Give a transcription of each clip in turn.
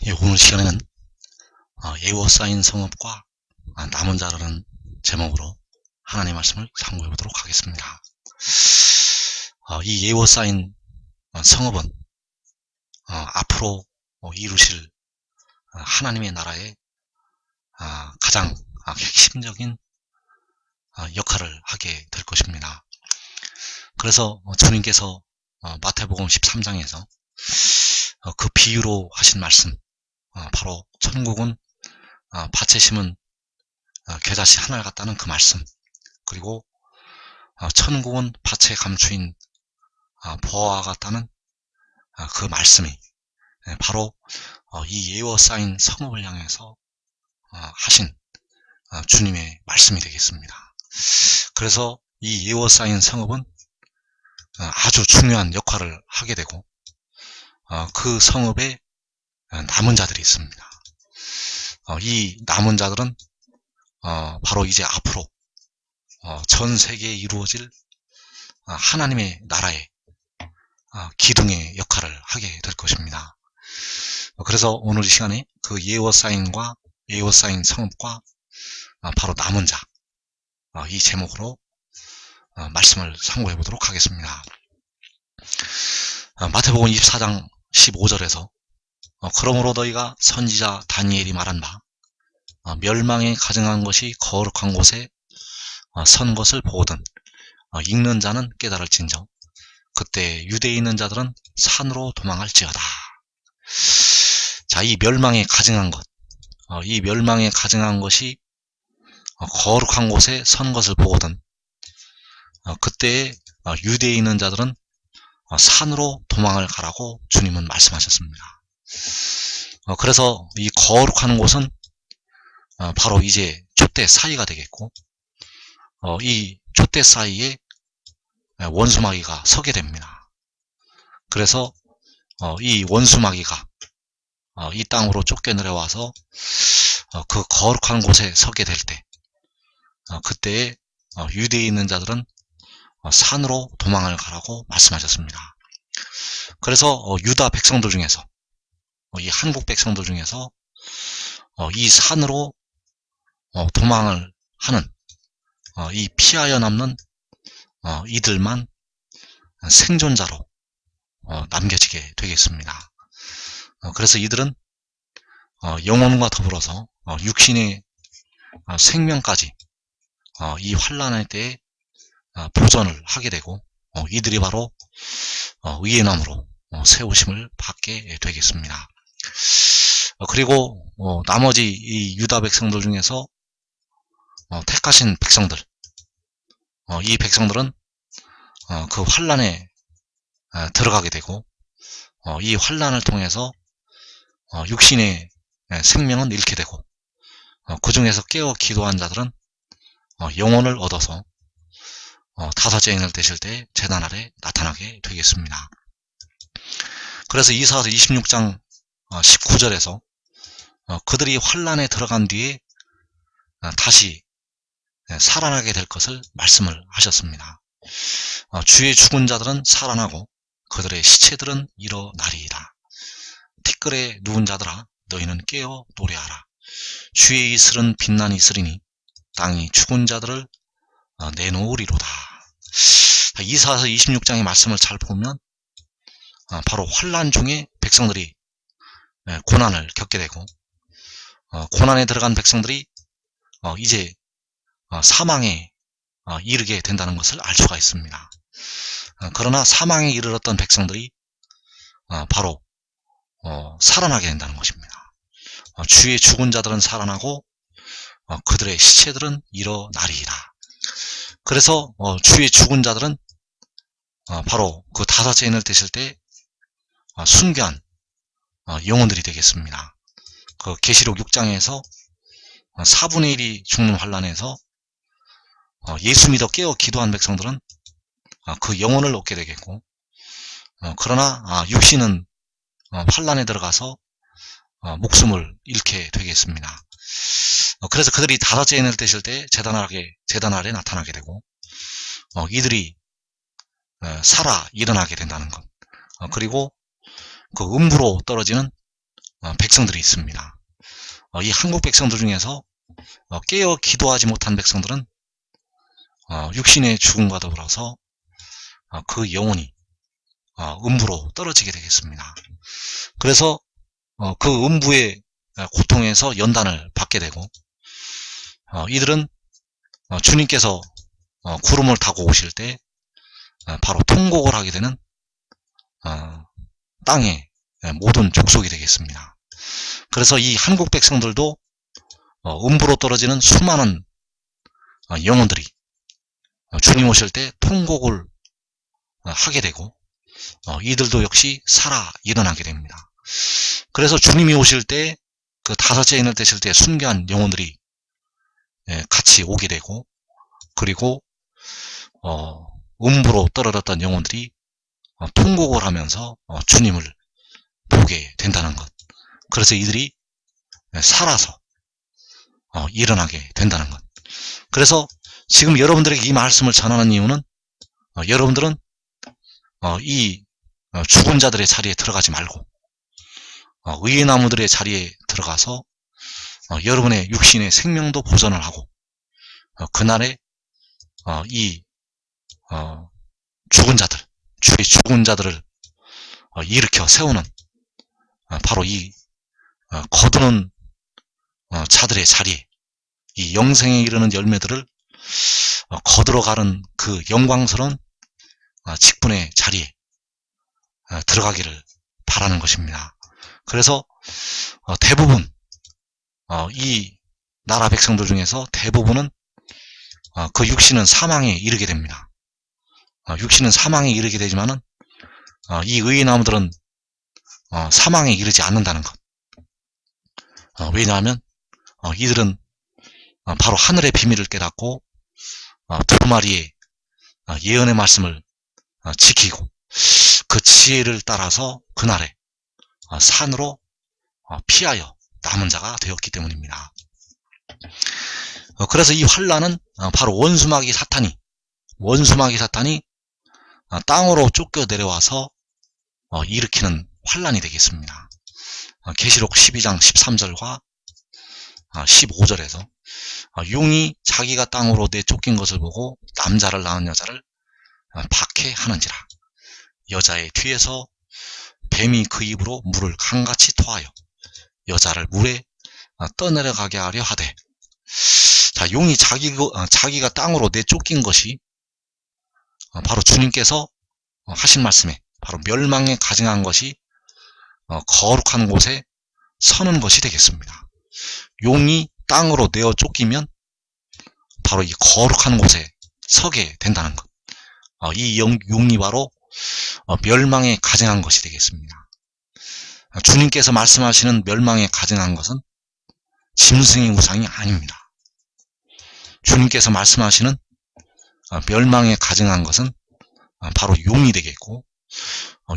예, 오늘 시간에는 에워싸인 성읍과 남은 자라는 제목으로 하나님의 말씀을 상고해 보도록 하겠습니다. 이 에워싸인 성읍은 앞으로 이루실 하나님의 나라의 가장 핵심적인 역할을 하게 될 것입니다. 그래서 주님께서 마태복음 13장에서 그 비유로 하신 말씀, 바로 천국은 밭에 심은 겨자씨 하나 같다는 그 말씀, 그리고 천국은 밭에 감추인 보화와 같다는 그 말씀이 바로 이 에워싸인 성읍을 향해서 하신 주님의 말씀이 되겠습니다. 그래서 이 에워싸인 성읍은 아주 중요한 역할을 하게 되고, 그 성읍에 남은 자들이 있습니다. 이 남은 자들은 바로 이제 앞으로 전 세계에 이루어질 하나님의 나라의 기둥의 역할을 하게 될 것입니다. 그래서 오늘 이 시간에 그 에워싸인과 에워싸인 성읍과 바로 남은 자, 이 제목으로 말씀을 상고해 보도록 하겠습니다. 마태복음 24장 15절에서 그러므로 너희가 선지자 다니엘이 말한 바 멸망에 가증한 것이 거룩한 곳에 선 것을 보거든 읽는 자는 깨달을진저 그때 유대에 있는 자들은 산으로 도망할지어다. 자, 이 멸망에 가증한 것, 이 멸망에 가증한 것이 거룩한 곳에 선 것을 보거든 그때 유대에 있는 자들은 산으로 도망을 가라고 주님은 말씀하셨습니다. 그래서 이 거룩한 곳은 바로 이제 촛대 사이가 되겠고, 이 촛대 사이에 원수마귀가 서게 됩니다. 그래서 이 원수마귀가 이 땅으로 쫓겨 내려와서 그 거룩한 곳에 서게 될 때, 그때에 유대에 있는 자들은 산으로 도망을 가라고 말씀하셨습니다. 그래서 유다 백성들 중에서, 이 한국 백성들 중에서 이 산으로 도망을 하는 이 피하여 남는 이들만 생존자로 남겨지게 되겠습니다. 그래서 이들은 영혼과 더불어서 육신의 생명까지 이 환난의 때에 보전을 하게 되고, 이들이 바로 의의 나무로 세우심을 받게 되겠습니다. 그리고 나머지 이 유다 백성들 중에서 택하신 백성들, 이 백성들은 그 환난에 들어가게 되고, 이 환난을 통해서 육신의 생명은 잃게 되고, 그 중에서 깨어 기도한 자들은 영혼을 얻어서 다섯째 인을 떼실 때 제단 아래 나타나게 되겠습니다. 그래서 이사야서 26장 19절에서 그들이 환난에 들어간 뒤에 다시 살아나게 될 것을 말씀을 하셨습니다. 주의 죽은 자들은 살아나고 그들의 시체들은 일어나리이다. 티끌에 누운 자들아 너희는 깨어 노래하라. 주의 이슬은 빛나니 있으리니 땅이 죽은 자들을 내놓으리로다. 이사야서 26장의 말씀을 잘 보면 바로 환난 중에 백성들이 고난을 겪게 되고, 고난에 들어간 백성들이 이제 사망에 이르게 된다는 것을 알 수가 있습니다. 그러나 사망에 이르렀던 백성들이 바로 살아나게 된다는 것입니다. 주의 죽은 자들은 살아나고 그들의 시체들은 일어나리이다. 그래서 주의 죽은 자들은 바로 그 다섯째 인을 떼실 때 순교한 영혼들이 되겠습니다. 그 계시록 6장에서 4분의 1이 죽는 환난에서 예수 믿어 깨어 기도한 백성들은 그 영혼을 얻게 되겠고, 그러나 육신은 환난에 들어가서 목숨을 잃게 되겠습니다. 그래서 그들이 다섯째 인을 떼실 때 제단 아래 나타나게 되고, 이들이 살아 일어나게 된다는 것, 그리고 그 음부로 떨어지는 백성들이 있습니다. 이 한국 백성들 중에서 깨어 기도하지 못한 백성들은 육신의 죽음과 더불어서 그 영혼이 음부로 떨어지게 되겠습니다. 그래서 그 음부의 고통에서 연단을 받게 되고, 이들은 주님께서 구름을 타고 오실 때 바로 통곡을 하게 되는 땅의 모든 족속이 되겠습니다. 그래서 이 한국 백성들도 음부로 떨어지는 수많은 영혼들이 주님 오실 때 통곡을 하게 되고, 이들도 역시 살아 일어나게 됩니다. 그래서 주님이 오실 때 그 다섯째 인을 떼실 때 순교한 영혼들이 같이 오게 되고, 그리고 음부로 떨어졌던 영혼들이 통곡을 하면서 주님을 보게 된다는 것. 그래서 이들이 살아서 일어나게 된다는 것. 그래서 지금 여러분들에게 이 말씀을 전하는 이유는, 여러분들은 이 죽은 자들의 자리에 들어가지 말고 의의 나무들의 자리에 들어가서 여러분의 육신의 생명도 보존을 하고, 그날에 이 죽은 자들, 주의 죽은 자들을 일으켜 세우는 바로 이 거두는 자들의 자리에, 이 영생에 이르는 열매들을 거들어가는 그 영광스러운 직분의 자리에 들어가기를 바라는 것입니다. 그래서 대부분 이 나라 백성들 중에서 대부분은 그 육신은 사망에 이르게 됩니다. 육신은 사망에 이르게 되지만은 이 의의 나무들은 사망에 이르지 않는다는 것. 왜냐하면 이들은 바로 하늘의 비밀을 깨닫고 두 마리의 예언의 말씀을 지키고 그 지혜를 따라서 그날에 산으로 피하여 남은 자가 되었기 때문입니다. 그래서 이 환란은 바로 원수마귀 사탄이 땅으로 쫓겨 내려와서 일으키는 환란이 되겠습니다. 계시록 12장 13절과 15절에서 용이 자기가 땅으로 내쫓긴 것을 보고 남자를 낳은 여자를 박해하는지라. 여자의 뒤에서 뱀이 그 입으로 물을 강같이 토하여 여자를 물에 떠내려가게 하려 하되. 자, 용이 자기가 땅으로 내쫓긴 것이 바로 주님께서 하신 말씀에 바로 멸망에 가증한 것이 거룩한 곳에 서는 것이 되겠습니다. 용이 땅으로 내어 쫓기면 바로 이 거룩한 곳에 서게 된다는 것. 이 용이 바로 멸망에 가증한 것이 되겠습니다. 주님께서 말씀하시는 멸망에 가증한 것은 짐승의 우상이 아닙니다. 주님께서 말씀하시는 멸망에 가증한 것은 바로 용이 되겠고,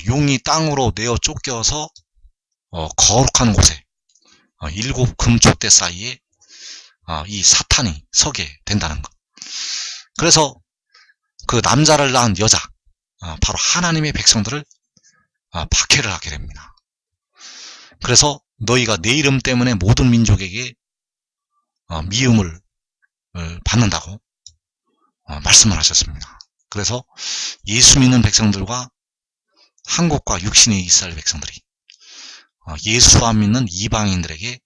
용이 땅으로 내어 쫓겨서 거룩한 곳에 일곱 금촛대 사이에 이 사탄이 서게 된다는 것. 그래서 그 남자를 낳은 여자, 바로 하나님의 백성들을 박해를 하게 됩니다. 그래서 너희가 내 이름 때문에 모든 민족에게 미움을 받는다고 말씀을 하셨습니다. 그래서 예수 믿는 백성들과 한국과 육신의 이스라엘 백성들이 예수 안 믿는 이방인들에게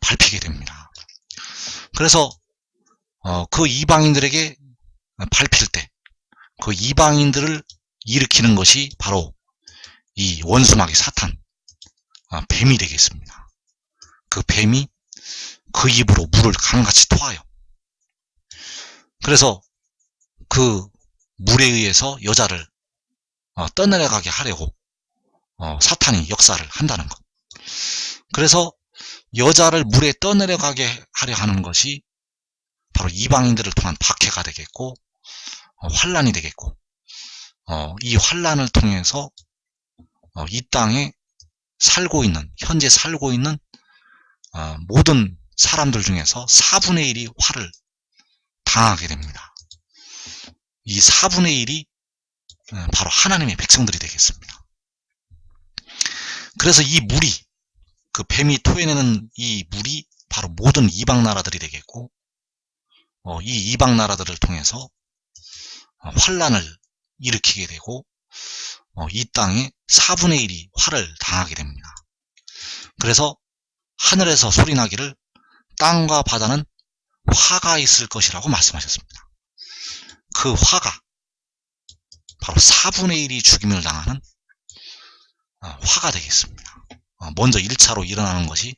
밟히게 됩니다. 그래서 그 이방인들에게 밟힐 때 그 이방인들을 일으키는 것이 바로 이 원수마귀 사탄, 뱀이 되겠습니다. 그 뱀이 그 입으로 물을 강같이 토하여, 그래서 그 물에 의해서 여자를 떠내려가게 하려고 사탄이 역사를 한다는 것. 그래서 여자를 물에 떠내려가게 하려 하는 것이 바로 이방인들을 통한 박해가 되겠고, 환란이 되겠고, 이 환란을 통해서 이 땅에 현재 살고 있는 모든 사람들 중에서 4분의 1이 화를 당하게 됩니다. 이 4분의 1이 바로 하나님의 백성들이 되겠습니다. 그래서 이 물이 그 뱀이 토해내는 이 물이 바로 모든 이방 나라들이 되겠고, 이 이방 나라들을 통해서 환란을 일으키게 되고, 이 땅에 4분의 1이 화를 당하게 됩니다. 그래서 하늘에서 소리나기를 땅과 바다는 화가 있을 것이라고 말씀하셨습니다. 그 화가 바로 4분의 1이 죽임을 당하는 화가 되겠습니다. 먼저 1차로 일어나는 것이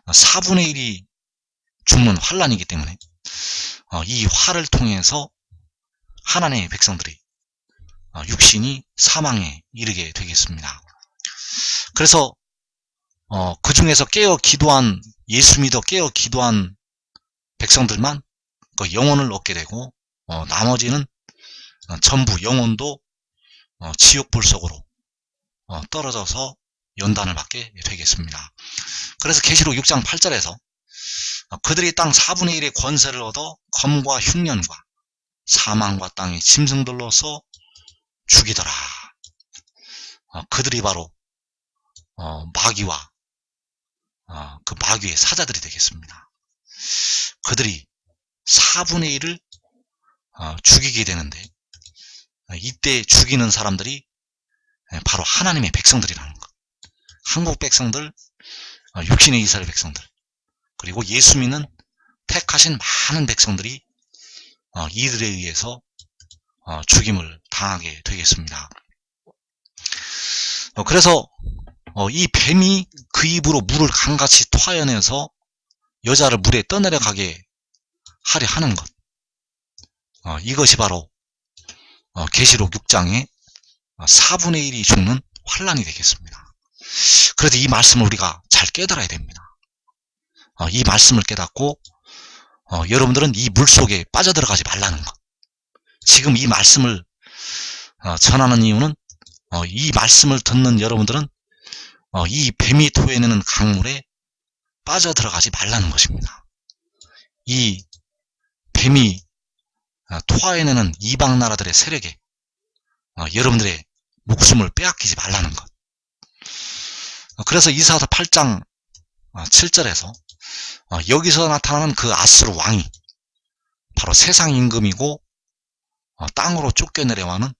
4분의 1이 죽는 환란이기 때문에 이 화를 통해서 하나님의 백성들이 육신이 사망에 이르게 되겠습니다. 그래서 그 중에서 깨어 기도한, 예수 믿어 깨어 기도한 백성들만 그 영혼을 얻게 되고, 나머지는 전부 영혼도 지옥불 속으로 떨어져서 연단을 받게 되겠습니다. 그래서 계시록 6장 8절에서 그들이 땅 4분의 1의 권세를 얻어 검과 흉년과 사망과 땅의 짐승들로서 죽이더라. 그들이 바로 마귀와 그 마귀의 사자들이 되겠습니다. 그들이 4분의 1을 죽이게 되는데, 이때 죽이는 사람들이 바로 하나님의 백성들이라는 것. 한국 백성들, 육신의 이스라엘 백성들, 그리고 예수 믿는 택하신 많은 백성들이 이들에 의해서 죽임을 당하게 되겠습니다. 그래서 이 뱀이 그 입으로 물을 강같이 토하여내서 여자를 물에 떠내려가게 하려 하는 것, 이것이 바로 계시록 6장의 4분의 1이 죽는 환란이 되겠습니다. 그래서 이 말씀을 우리가 잘 깨달아야 됩니다. 이 말씀을 깨닫고 여러분들은 이 물속에 빠져들어가지 말라는 것. 지금 이 말씀을 전하는 이유는 이 말씀을 듣는 여러분들은 이 뱀이 토해내는 강물에 빠져들어가지 말라는 것입니다. 이 뱀이 토해내는 이방 나라들의 세력에 여러분들의 목숨을 빼앗기지 말라는 것. 그래서 이사야서 8장 7절에서 여기서 나타나는 그 아수르 왕이 바로 세상 임금이고 땅으로 쫓겨내려오는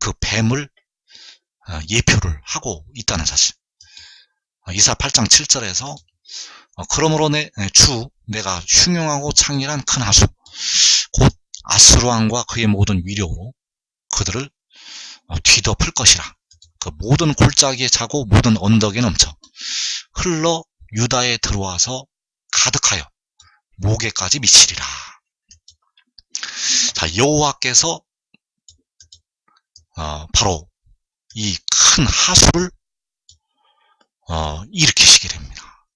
그 뱀을 예표를 하고 있다는 사실. 이사야 8장 7절에서 그러므로 내가 흉용하고 창렬한 큰 하수 곧 아수르 왕과 그의 모든 위력으로 그들을 뒤덮을 것이라. 그 모든 골짜기에 차고 모든 언덕에 넘쳐 흘러 유다에 들어와서 가득하여 목에까지 미치리라. 자, 여호와께서 바로 이 큰 하수를 일으키시게 됩니다.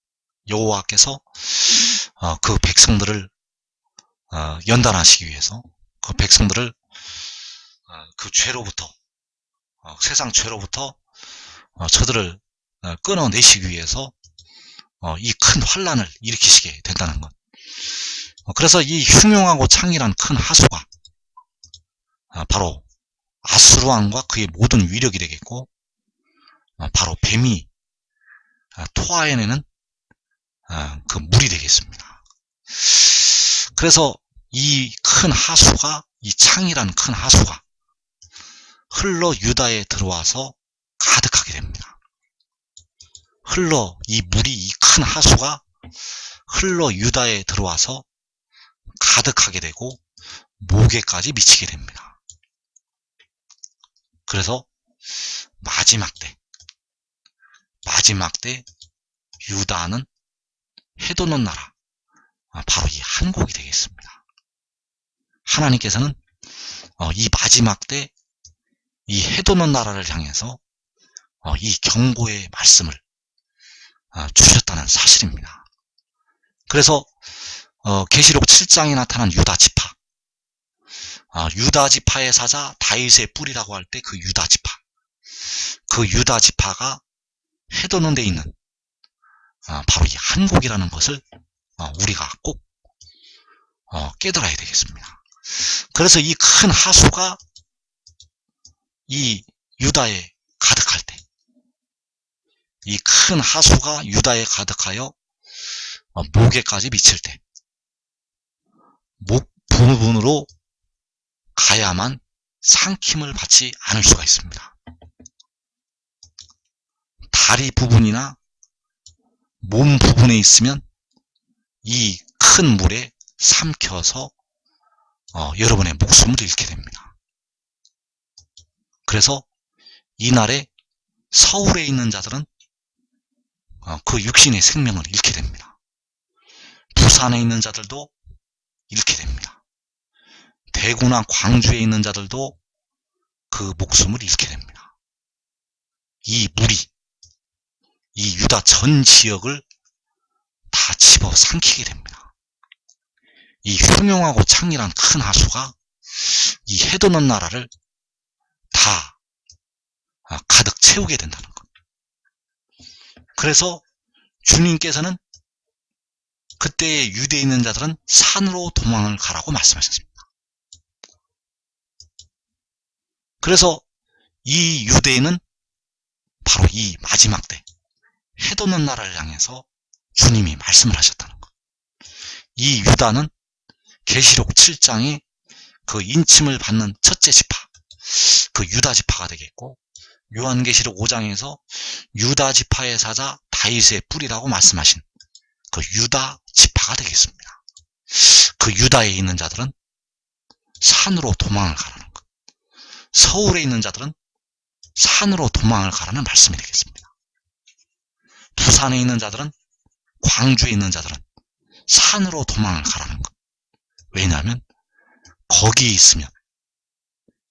여호와께서 그 백성들을 연단하시기 위해서, 그 백성들을 그 죄로부터, 세상 죄로부터 저들을 끊어내시기 위해서 이 큰 환란을 일으키시게 된다는 것. 그래서 이 흉용하고 창렬한 큰 하수가 바로 아수르 왕과 그의 모든 위력이 되겠고, 바로 뱀이 토하여내는 그 물이 되겠습니다. 그래서 이 큰 하수가, 이 창이란 큰 하수가 흘러 유다에 들어와서 가득하게 됩니다. 이 물이, 이 큰 하수가 흘러 유다에 들어와서 가득하게 되고 목에까지 미치게 됩니다. 그래서 마지막 때 유다는 해돋는 나라, 바로 이 한국이 되겠습니다. 하나님께서는 이 마지막 때 이 해돋는 나라를 향해서 이 경고의 말씀을 주셨다는 사실입니다. 그래서 계시록 7장에 나타난 유다지파, 유다지파의 사자 다윗의 뿔이라고 할 때 그 유다지파, 그 유다지파가 해돋는 데 있는 바로 이 한국이라는 것을 우리가 꼭 깨달아야 되겠습니다. 그래서 이 큰 하수가 이 유다에 가득할 때, 이 큰 하수가 유다에 가득하여 목에까지 미칠 때 목 부분으로 가야만 삼킴을 받지 않을 수가 있습니다. 다리 부분이나 몸 부분에 있으면 이 큰 물에 삼켜서 여러분의 목숨을 잃게 됩니다. 그래서 이날에 서울에 있는 자들은 그 육신의 생명을 잃게 됩니다. 부산에 있는 자들도 잃게 됩니다. 대구나 광주에 있는 자들도 그 목숨을 잃게 됩니다. 이 물이 이 유다 전 지역을 다 집어 삼키게 됩니다. 이 흉용하고 창렬한 큰 하수가 이 해돋는 나라를 다 가득 채우게 된다는 것. 그래서 주님께서는 그때의 유대에 있는 자들은 산으로 도망을 가라고 말씀하셨습니다. 그래서 이 유대인은 바로 이 마지막 때 해돋는 나라를 향해서 주님이 말씀을 하셨다는 것. 이 유다는 계시록 7장에 그 인침을 받는 첫째 지파, 그 유다 지파가 되겠고, 요한계시록 5장에서 유다 지파의 사자 다윗의 뿔이라고 말씀하신 그 유다 지파가 되겠습니다. 그 유다에 있는 자들은 산으로 도망을 가라는 것. 서울에 있는 자들은 산으로 도망을 가라는 말씀이 되겠습니다. 부산에 있는 자들은, 광주에 있는 자들은 산으로 도망을 가라는 것. 왜냐하면 거기에 있으면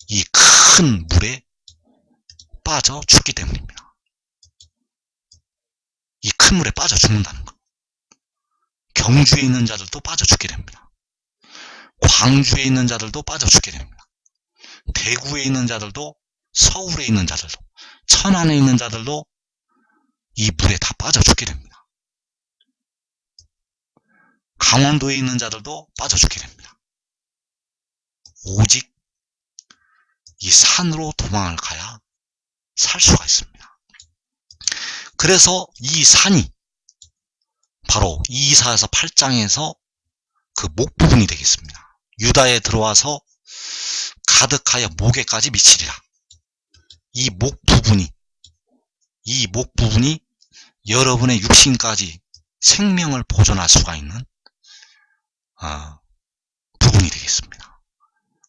이 큰 물에 빠져 죽기 때문입니다. 이 큰 물에 빠져 죽는다는 것. 경주에 있는 자들도 빠져 죽게 됩니다. 광주에 있는 자들도 빠져 죽게 됩니다. 대구에 있는 자들도, 서울에 있는 자들도, 천안에 있는 자들도 이 물에 다 빠져 죽게 됩니다. 강원도에 있는 자들도 빠져 죽게 됩니다. 오직 이 산으로 도망을 가야 살 수가 있습니다. 그래서 이 산이 바로 이사야서 8장에서 그 목 부분이 되겠습니다. 유다에 들어와서 가득하여 목에까지 미치리라. 이 목 부분이 여러분의 육신까지 생명을 보존할 수가 있는 부분이 되겠습니다.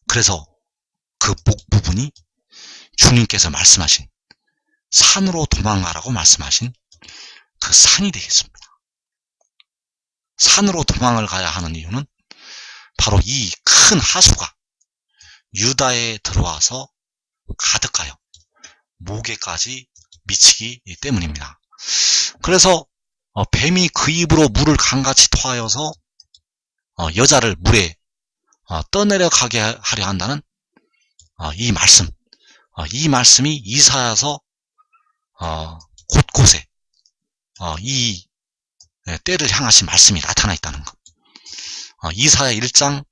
그래서 그 목 부분이 주님께서 말씀하신 산으로 도망가라고 말씀하신 그 산이 되겠습니다. 산으로 도망을 가야 하는 이유는 바로 이 큰 하수가 유다에 들어와서 가득하여 목에까지 미치기 때문입니다. 그래서 뱀이 그 입으로 물을 강같이 토하여서 여자를 물에 떠내려가게 하려 한다는 이 말씀, 이 말씀이 이사야서 곳곳에 이 때를 향하신 말씀이 나타나 있다는 것. 이사야 1장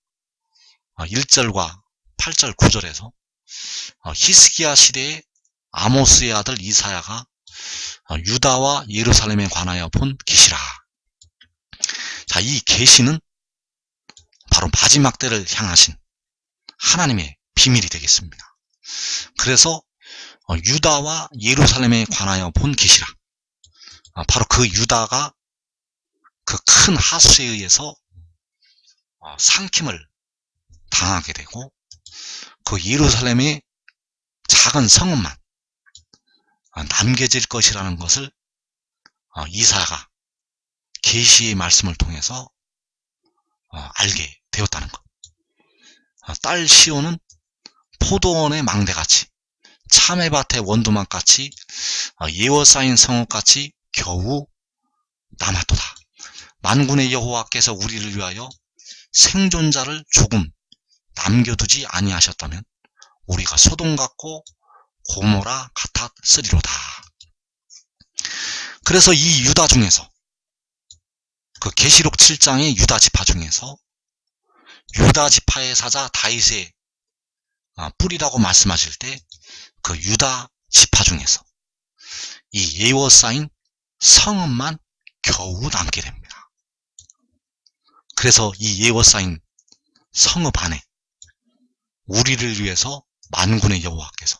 1절과 8절 9절에서 히스기야 시대에 아모스의 아들 이사야가 유다와 예루살렘에 관하여 본 계시라. 자, 이 계시는 바로 마지막 때를 향하신 하나님의 비밀이 되겠습니다. 그래서 유다와 예루살렘에 관하여 본 계시라. 바로 그 유다가 그 큰 하수에 의해서 삼킴을 당하게 되고, 그 예루살렘의 작은 성읍만 남겨질 것이라는 것을 이사야가 계시의 말씀을 통해서 알게 되었다는 것. 딸 시온은 포도원의 망대같이, 참외밭의 원두막같이, 예워 쌓인 성읍같이 겨우 남았도다. 만군의 여호와께서 우리를 위하여 생존자를 조금 남겨두지 아니하셨다면 우리가 소돔 같고 고모라 같았으리로다. 그래서 이 유다 중에서, 그 계시록 7장의 유다 지파 중에서 유다 지파의 사자 다윗의 뿔이라고 말씀하실 때 그 유다 지파 중에서 이 예워 쌓인 성읍만 겨우 남게 됩니다. 그래서 이 예워싸인 성읍 안에 우리를 위해서 만군의 여호와께서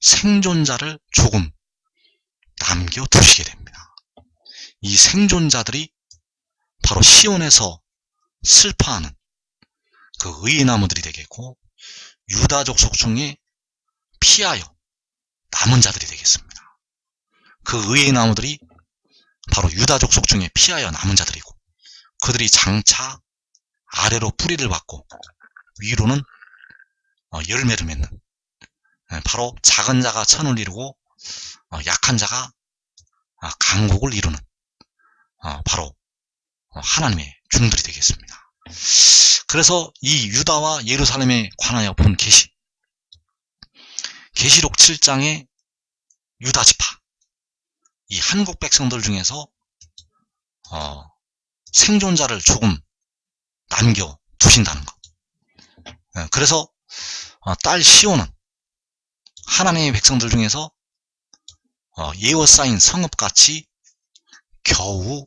생존자를 조금 남겨두시게 됩니다. 이 생존자들이 바로 시온에서 슬퍼하는 그 의의 나무들이 되겠고, 유다족 속중에 피하여 남은 자들이 되겠습니다. 그 의의 나무들이 바로 유다족 속중에 피하여 남은 자들이고, 그들이 장차 아래로 뿌리를 받고 위로는 열매를 맺는, 바로 작은 자가 천을 이루고 약한 자가 강국을 이루는 바로 하나님의 종들이 되겠습니다. 그래서 이 유다와 예루살렘에 관하여 본 계시록 7장의 유다 지파, 이 한국 백성들 중에서 생존자를 조금 남겨 두신다는 것. 그래서 딸 시온은 하나님의 백성들 중에서 예워싸인 성읍같이 겨우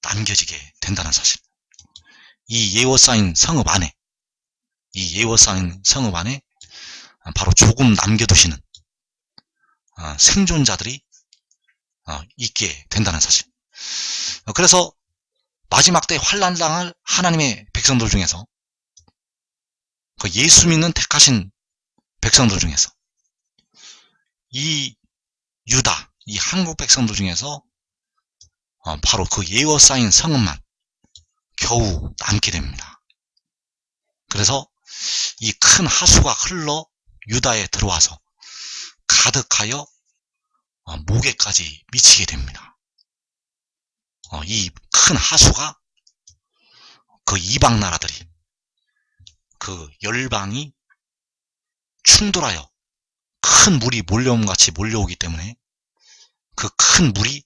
남겨지게 된다는 사실. 이 예워싸인 성읍 안에 바로 조금 남겨두시는 생존자들이 있게 된다는 사실. 그래서 마지막 때 환난당할 하나님의 백성들 중에서, 그 예수 믿는 택하신 백성들 중에서, 이 유다, 이 한국 백성들 중에서 바로 그 예워싸인 성읍만 겨우 남게 됩니다. 그래서 이 큰 하수가 흘러 유다에 들어와서 가득하여 목에까지 미치게 됩니다. 이 큰 하수가 그 이방 나라들이, 그 열방이 충돌하여 큰 물이 몰려옴같이 몰려오기 때문에 그 큰 물이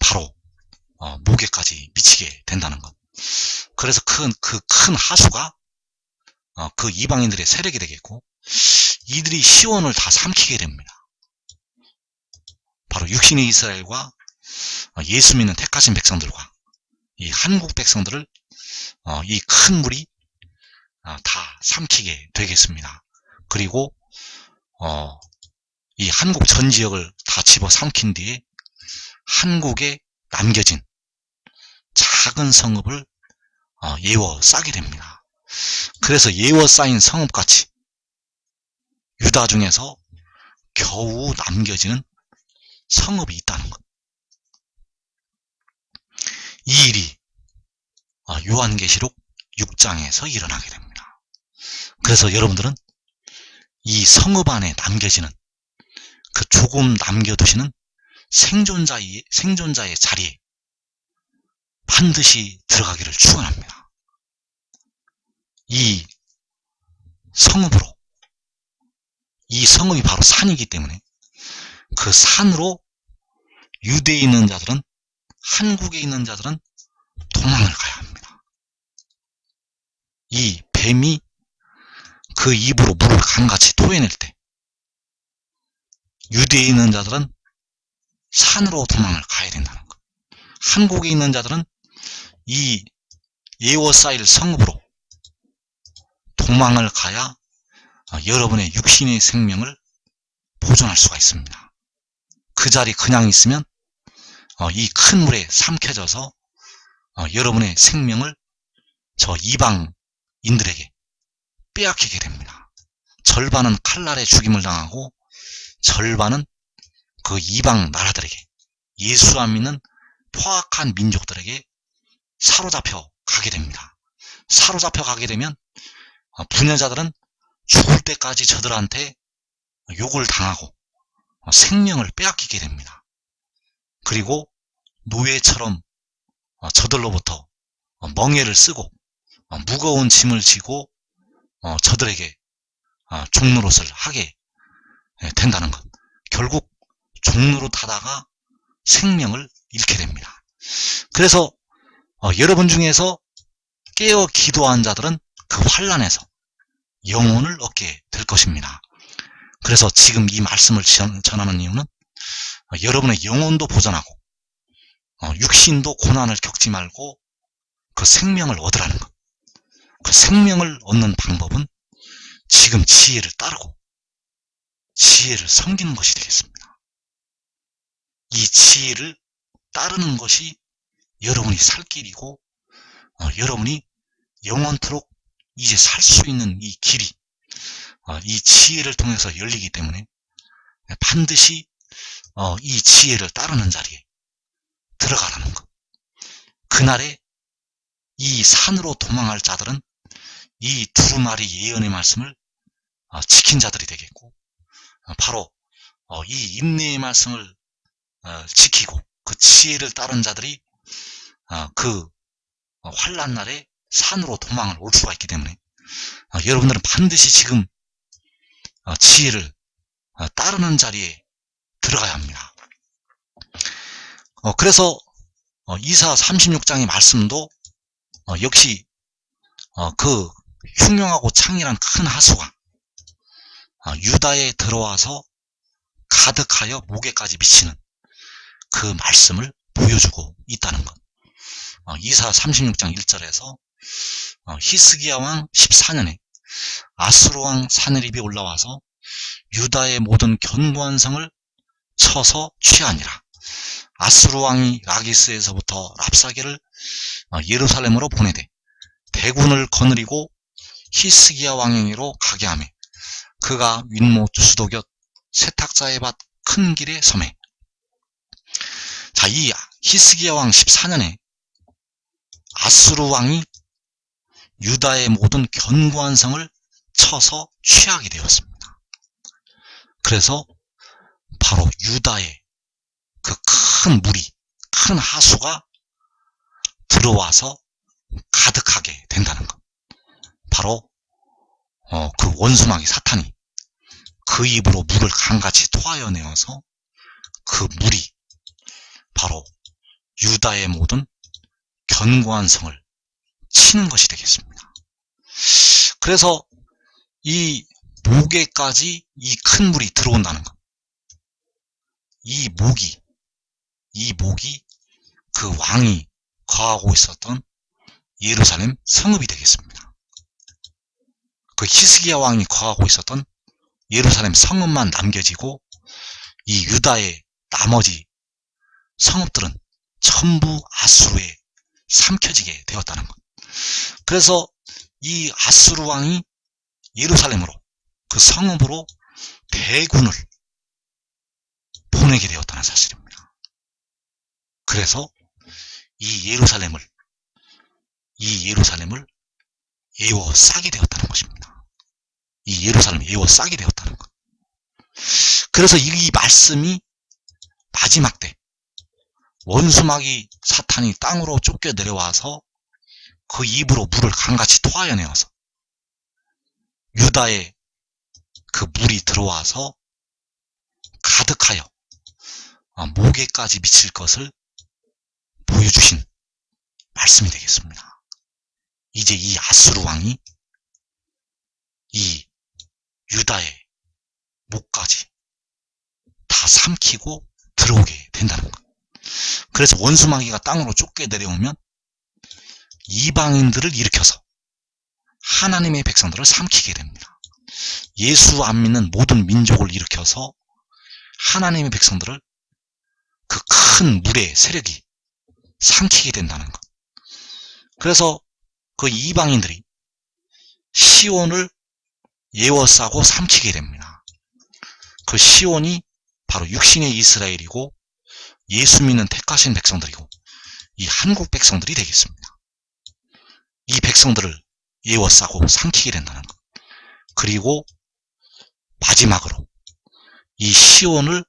바로 목에까지 미치게 된다는 것. 그래서 그 큰 하수가 그 이방인들의 세력이 되겠고, 이들이 시온을 다 삼키게 됩니다. 바로 육신의 이스라엘과 예수 믿는 택하신 백성들과 이 한국 백성들을 이 큰 물이 다 삼키게 되겠습니다. 그리고 이 한국 전 지역을 다 집어 삼킨 뒤에 한국에 남겨진 작은 성읍을 예워싸게 됩니다. 그래서 예워싸인 성읍같이 유다 중에서 겨우 남겨지는 성읍이 있다는 것. 이 일이 요한계시록 6장에서 일어나게 됩니다. 그래서 여러분들은 이 성읍 안에 남겨지는 그 조금 남겨두시는 생존자의 자리에 반드시 들어가기를 축원합니다. 이 성읍으로, 이 성읍이 바로 산이기 때문에 그 산으로 유대에 있는 자들은, 한국에 있는 자들은 도망을 가야 합니다. 이 뱀이 그 입으로 물을 강같이 토해낼 때 유대에 있는 자들은 산으로 도망을 가야 된다는 것. 한국에 있는 자들은 이 예워싸일 성읍으로 도망을 가야 여러분의 육신의 생명을 보존할 수가 있습니다. 그 자리 그냥 있으면 이 큰 물에 삼켜져서 여러분의 생명을 저 이방인들에게 빼앗기게 됩니다. 절반은 칼날에 죽임을 당하고 절반은 그 이방 나라들에게, 예수 안 믿는 포악한 민족들에게 사로잡혀 가게 됩니다. 사로잡혀 가게 되면 부녀자들은 죽을 때까지 저들한테 욕을 당하고 생명을 빼앗기게 됩니다. 그리고 노예처럼 저들로부터 멍에를 쓰고 무거운 짐을 지고 저들에게 종노릇을 하게 된다는 것. 결국 종노릇 하다가 생명을 잃게 됩니다. 그래서 여러분 중에서 깨어 기도한 자들은 그 환난에서 영혼을 얻게 될 것입니다. 그래서 지금 이 말씀을 전하는 이유는 여러분의 영혼도 보존하고 육신도 고난을 겪지 말고 그 생명을 얻으라는 것. 그 생명을 얻는 방법은 지금 지혜를 따르고 지혜를 섬기는 것이 되겠습니다. 이 지혜를 따르는 것이 여러분이 살 길이고 여러분이 영원토록 이제 살 수 있는 이 길이 이 지혜를 통해서 열리기 때문에 반드시 이 지혜를 따르는 자리에 들어가라는 것. 그날에 이 산으로 도망할 자들은 이 두루마리 예언의 말씀을 지킨 자들이 되겠고, 바로 이 인내의 말씀을 지키고 그 지혜를 따른 자들이 그 환난 날에 산으로 도망을 올 수가 있기 때문에 여러분들은 반드시 지금 지혜를 따르는 자리에 들어가야 합니다. 그래서 이사 36장의 말씀도 역시 그 흉흉하고 창이란 큰 하수가 유다에 들어와서 가득하여 목에까지 미치는 그 말씀을 보여주고 있다는 것. 이사 36장 1절에서 히스기야 왕 14년에 아수르 왕 사네립이 올라와서 유다의 모든 견고한 성을 쳐서 취하니라. 아수르 왕이 라기스에서부터 랍사게를 예루살렘으로 보내되 대군을 거느리고 히스기야 왕행위로 가게 하며 그가 윗모 수도곁 세탁자의 밭 큰 길에 서매. 자, 이 히스기야 왕 14년에 아수르 왕이 유다의 모든 견고한 성을 쳐서 취하게 되었습니다. 그래서 바로 유다의 그 큰 물이, 큰 하수가 들어와서 가득하게 된다는 것. 바로 그 원수마귀 사탄이 그 입으로 물을 강같이 토하여 내어서 그 물이 바로 유다의 모든 견고한 성을 치는 것이 되겠습니다. 그래서 이 목에까지 이 큰 물이 들어온다는 것. 이 목이 그 왕이 거하고 있었던 예루살렘 성읍이 되겠습니다. 그 히스기야 왕이 거하고 있었던 예루살렘 성읍만 남겨지고 이 유다의 나머지 성읍들은 전부 아수르에 삼켜지게 되었다는 것. 그래서 이 아수르 왕이 예루살렘으로, 그 성읍으로 대군을 보내게 되었다는 사실입니다. 그래서 이 예루살렘을 에워싸게 되었다는 것입니다. 이 예루살렘을 에워싸게 되었다는 것. 그래서 이 말씀이 마지막 때 원수마귀 사탄이 땅으로 쫓겨 내려와서 그 입으로 물을 강같이 토하여 내어서 유다의 그 물이 들어와서 가득하여 목에까지 미칠 것을 보여주신 말씀이 되겠습니다. 이제 이 아수르 왕이 이 유다의 목까지 다 삼키고 들어오게 된다는 것. 그래서 원수마귀가 땅으로 쫓겨 내려오면 이방인들을 일으켜서 하나님의 백성들을 삼키게 됩니다. 예수 안 믿는 모든 민족을 일으켜서 하나님의 백성들을 그 큰 물의 세력이 삼키게 된다는 것. 그래서 그 이방인들이 시온을 에워싸고 삼키게 됩니다. 그 시온이 바로 육신의 이스라엘이고 예수 믿는 택하신 백성들이고 이 한국 백성들이 되겠습니다. 이 백성들을 에워싸고 삼키게 된다는 것. 그리고 마지막으로 이 시온을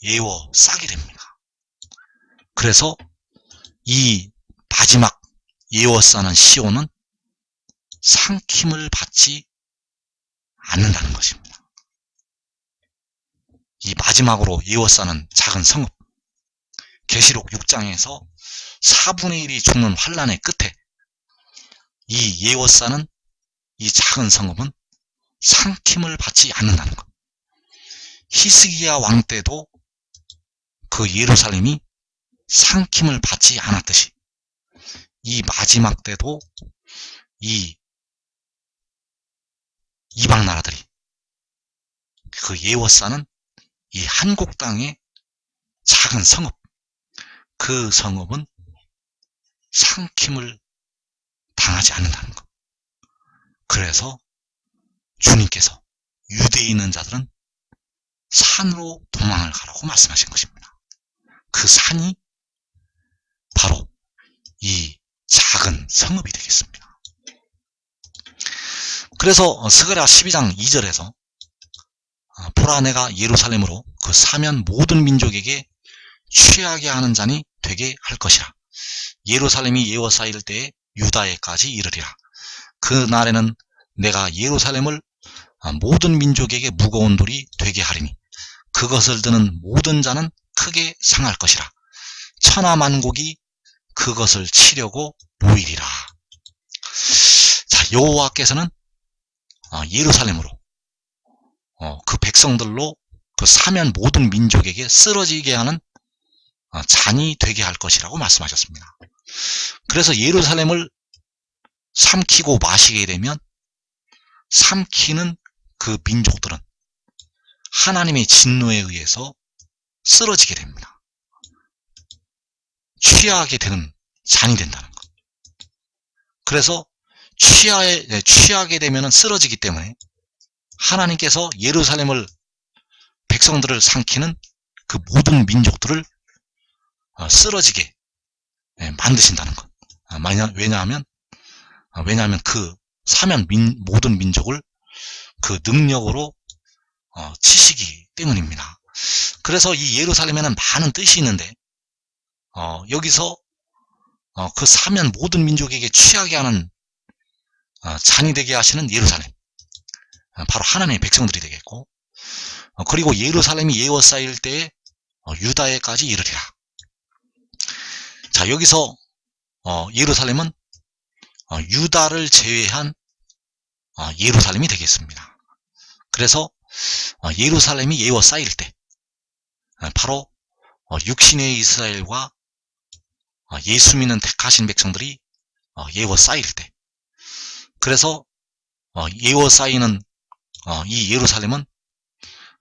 에워싸게 됩니다. 그래서 이 마지막 에워싸는 시온은 삼킴을 받지 않는다는 것입니다. 이 마지막으로 에워싸는 작은 성읍, 계시록 6장에서 4분의 1이 죽는 환란의 끝에 이 에워싸는 이 작은 성읍은 삼킴을 받지 않는다는 것. 히스기야 왕 때도 그 예루살렘이 삼킴을 받지 않았듯이 이 마지막 때도 이 이방 나라들이 그 예워싸는 이 한국 땅의 작은 성읍, 그 성읍은 삼킴을 당하지 않는다는 것. 그래서 주님께서 유대에 있는 자들은 산으로 도망을 가라고 말씀하신 것입니다. 그 산이 바로 이 작은 성읍이 되겠습니다. 그래서 스가랴 12장 2절에서 보라 내가 예루살렘으로 그 사면 모든 민족에게 취하게 하는 잔이 되게 할 것이라. 예루살렘이 예워싸일 때에 유다에까지 이르리라. 그 날에는 내가 예루살렘을 모든 민족에게 무거운 돌이 되게 하리니 그것을 드는 모든 자는 크게 상할 것이라. 천하만국이 그것을 치려고 모이리라. 자, 여호와께서는 예루살렘으로 그 백성들로 그 사면 모든 민족에게 쓰러지게 하는 잔이 되게 할 것이라고 말씀하셨습니다. 그래서 예루살렘을 삼키고 마시게 되면 삼키는 그 민족들은 하나님의 진노에 의해서 쓰러지게 됩니다. 취하게 되는 잔이 된다는 것. 그래서 취하게 되면 쓰러지기 때문에 하나님께서 예루살렘을 백성들을 삼키는 그 모든 민족들을 쓰러지게 만드신다는 것. 왜냐하면 그 사면 모든 민족을 그 능력으로 치시기 때문입니다. 그래서 이 예루살렘에는 많은 뜻이 있는데 여기서 그 사면 모든 민족에게 취하게 하는 잔이 되게 하시는 예루살렘, 바로 하나님의 백성들이 되겠고, 그리고 예루살렘이 예워싸일 때에 유다에까지 이르리라. 자, 여기서 예루살렘은 유다를 제외한 예루살렘이 되겠습니다. 그래서 예루살렘이 예워싸일 때 바로 육신의 이스라엘과 예수 믿는 택하신 백성들이 예워싸일 때, 그래서 예워싸이는 이 예루살렘은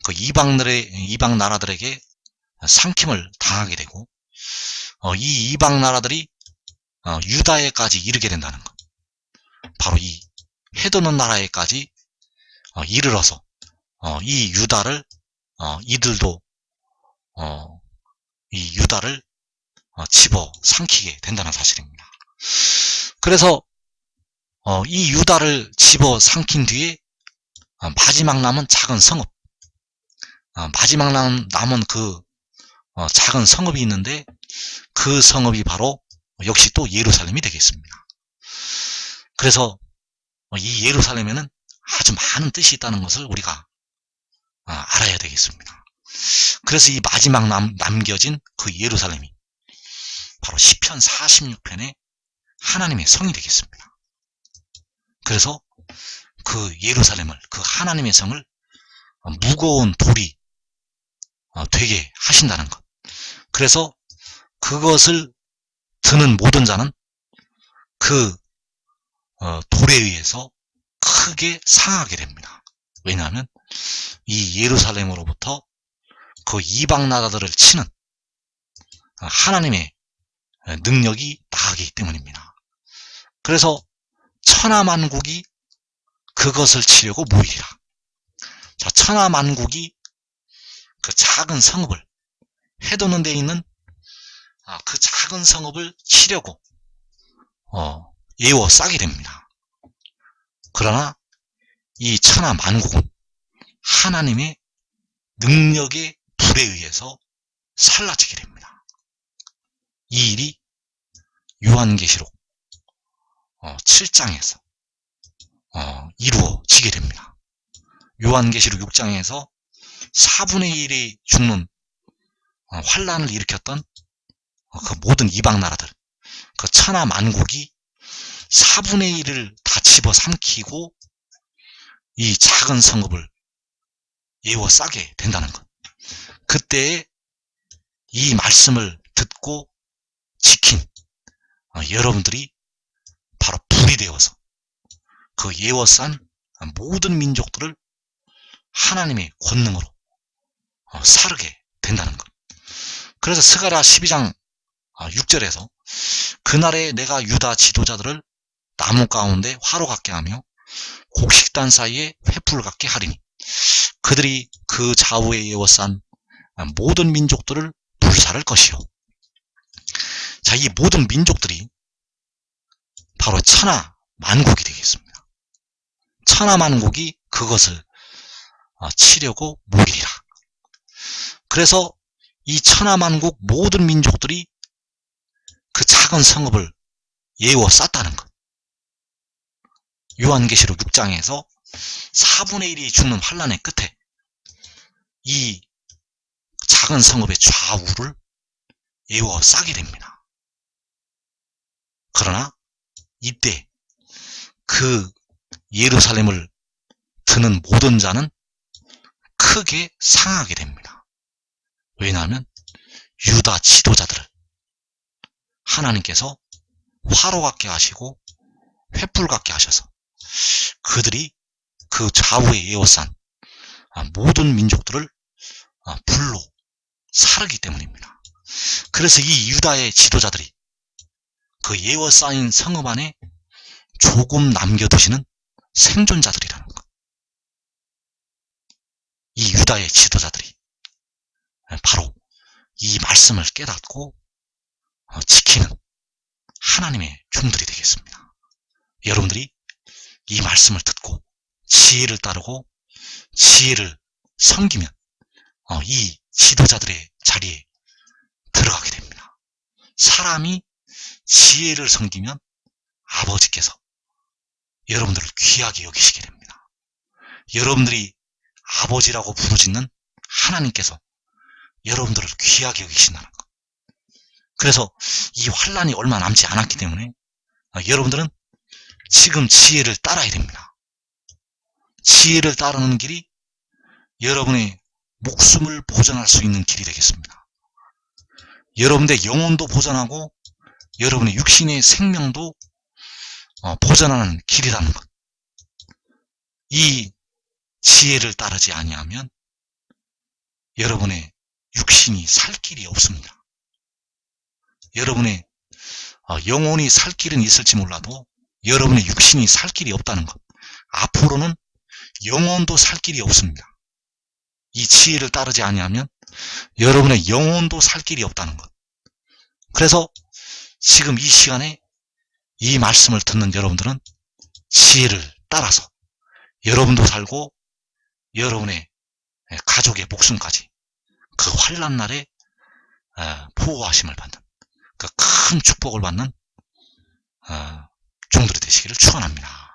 그 이방 나라들에게 삼킴을 당하게 되고, 이 이방 나라들이 유다에까지 이르게 된다는 것. 바로 이 해도는 나라에까지 이르러서 이 유다를 이들도 이 유다를 집어 삼키게 된다는 사실입니다. 그래서 이 유다를 집어 삼킨 뒤에 마지막 남은 작은 성읍, 마지막 남은 그 작은 성읍이 있는데, 그 성읍이 바로 역시 또 예루살렘이 되겠습니다. 그래서 이 예루살렘에는 아주 많은 뜻이 있다는 것을 우리가 알아야 되겠습니다. 그래서 이 마지막 남겨진 그 예루살렘이 바로 시편 46편의 하나님의 성이 되겠습니다. 그래서 그 예루살렘을, 그 하나님의 성을 무거운 돌이 되게 하신다는 것. 그래서 그것을 드는 모든 자는 그 돌에 의해서 크게 상하게 됩니다. 왜냐하면 이 예루살렘으로부터 그 이방 나라들을 치는 하나님의 능력이 나가기 때문입니다. 그래서 천하만국이 그것을 치려고 모이리라. 자, 천하만국이 그 작은 성읍을, 해도는 데 있는 그 작은 성읍을 치려고 예워싸게 됩니다. 그러나 이 천하만국은 하나님의 능력의 불에 의해서 살라지게 됩니다. 이 일이 요한계시록 7장에서 이루어지게 됩니다. 요한계시록 6장에서 4분의 1이 죽는 환란을 일으켰던 그 모든 이방 나라들, 그 천하만국이 4분의 1을 다 집어 삼키고 이 작은 성읍을 예워싸게 된다는 것. 그때에 이 말씀을 듣고 지킨 여러분들이 바로 불이 되어서 그 예워싼 모든 민족들을 하나님의 권능으로 사르게 된다는 것. 그래서 스가랴 12장 6절에서 그날에 내가 유다 지도자들을 나무 가운데 화로 같게 하며 곡식단 사이에 횃불 같게 하리니 그들이 그 좌우에 예워싼 모든 민족들을 불사를 것이요. 자, 이 모든 민족들이 바로 천하 만국이 되겠습니다. 천하 만국이 그것을 치려고 모이리라. 그래서 이 천하 만국 모든 민족들이 그 작은 성읍을 예워 쌌다는 것. 요한계시록 6장에서 4분의 1이 죽는 환란의 끝에 이 작은 성읍의 좌우를 예워 싸게 됩니다. 그러나 이때 그 예루살렘을 드는 모든 자는 크게 상하게 됩니다. 왜냐하면 유다 지도자들을 하나님께서 화로 같게 하시고 횃불 같게 하셔서 그들이 그 좌우에 예워싼 모든 민족들을 불로 사르기 때문입니다. 그래서 이 유다의 지도자들이 그 예워싸인 성읍 안에 조금 남겨두시는 생존자들이라는 것. 이 유다의 지도자들이 바로 이 말씀을 깨닫고 지키는 하나님의 종들이 되겠습니다. 여러분들이 이 말씀을 듣고 지혜를 따르고 지혜를 섬기면 이 지도자들의 자리에 들어가게 됩니다. 사람이 지혜를 섬기면 아버지께서 여러분들을 귀하게 여기시게 됩니다. 여러분들이 아버지라고 부르짖는 하나님께서 여러분들을 귀하게 여기신다는 것. 그래서 이 환란이 얼마 남지 않았기 때문에 여러분들은 지금 지혜를 따라야 됩니다. 지혜를 따르는 길이 여러분의 목숨을 보존할 수 있는 길이 되겠습니다. 여러분의 영혼도 보존하고 여러분의 육신의 생명도 보존하는 길이라는 것. 이 지혜를 따르지 아니하면 여러분의 육신이 살 길이 없습니다. 여러분의 영혼이 살 길은 있을지 몰라도 여러분의 육신이 살 길이 없다는 것. 앞으로는 영혼도 살 길이 없습니다. 이 지혜를 따르지 아니하면 여러분의 영혼도 살 길이 없다는 것. 그래서 지금 이 시간에 이 말씀을 듣는 여러분들은 지혜를 따라서 여러분도 살고 여러분의 가족의 목숨까지 그 환난 날에 보호하심을 받는 그 큰 축복을 받는 종들이 되시기를 축원합니다.